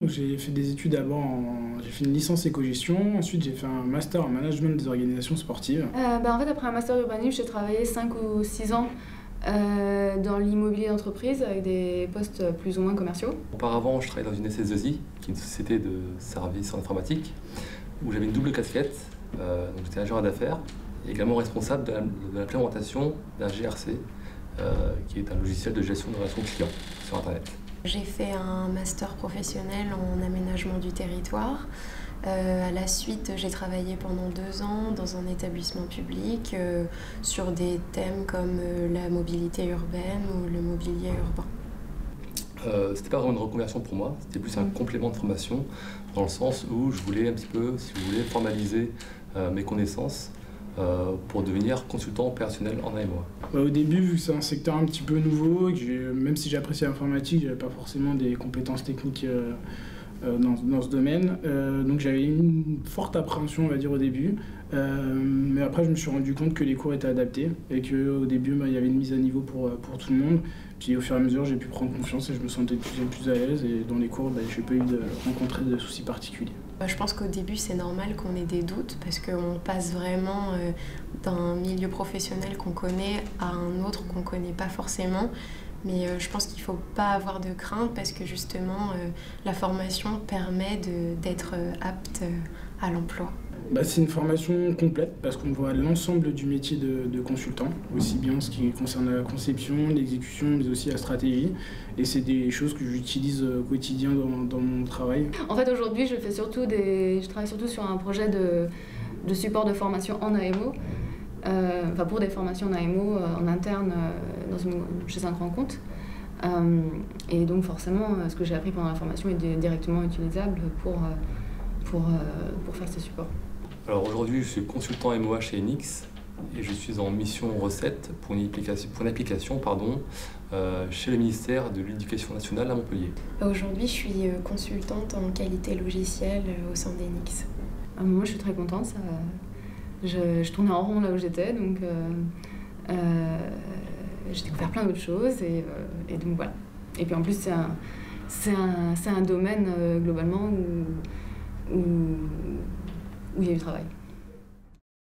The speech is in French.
J'ai fait des études d'abord, j'ai fait une licence éco-gestion, ensuite j'ai fait un master en management des organisations sportives. En fait, après un master urbanisme, j'ai travaillé 5 ou 6 ans dans l'immobilier d'entreprise avec des postes plus ou moins commerciaux. Auparavant, je travaillais dans une SS2I, qui est une société de services en informatique, où j'avais une double casquette. Donc j'étais ingénieur d'affaires et également responsable de l'implémentation d'un GRC, qui est un logiciel de gestion de relations clients sur Internet. J'ai fait un master professionnel en aménagement du territoire. À la suite, j'ai travaillé pendant 2 ans dans un établissement public sur des thèmes comme la mobilité urbaine ou le mobilier urbain. C'était pas vraiment une reconversion pour moi, c'était plus un complément de formation dans le sens où je voulais un petit peu, si vous voulez, formaliser mes connaissances pour devenir consultant opérationnel en AMOA. Au début, vu que c'est un secteur un petit peu nouveau, et que même si j'appréciais l'informatique, j'avais pas forcément des compétences techniques dans ce domaine. Donc j'avais une forte appréhension, on va dire, au début. Mais après, je me suis rendu compte que les cours étaient adaptés et qu'au début, il y avait une mise à niveau pour tout le monde. Puis au fur et à mesure, j'ai pu prendre confiance et je me sentais de plus en plus à l'aise. Et dans les cours, je n'ai pas eu de rencontrer de soucis particuliers. Je pense qu'au début, c'est normal qu'on ait des doutes parce qu'on passe vraiment d'un milieu professionnel qu'on connaît à un autre qu'on ne connaît pas forcément. Mais je pense qu'il ne faut pas avoir de crainte parce que justement, la formation permet d'être apte à l'emploi. C'est une formation complète parce qu'on voit l'ensemble du métier de consultant, aussi bien ce qui concerne la conception, l'exécution, mais aussi la stratégie. Et c'est des choses que j'utilise au quotidien dans mon travail. En fait, aujourd'hui, je travaille surtout sur un projet de support de formation en AMO. Pour des formations en AMO en interne chez un grand compte. Et donc forcément, ce que j'ai appris pendant la formation est directement utilisable pour faire ces supports. Alors aujourd'hui, je suis consultant AMOA chez Enix et je suis en mission recette pour une application chez le ministère de l'Éducation nationale à Montpellier. Aujourd'hui, je suis consultante en qualité logicielle au sein d'Enix. Moi, je suis très contente. Je tournais en rond là où j'étais, donc j'ai découvert plein d'autres choses et donc voilà. Et puis en plus, c'est un domaine globalement où il y a du travail.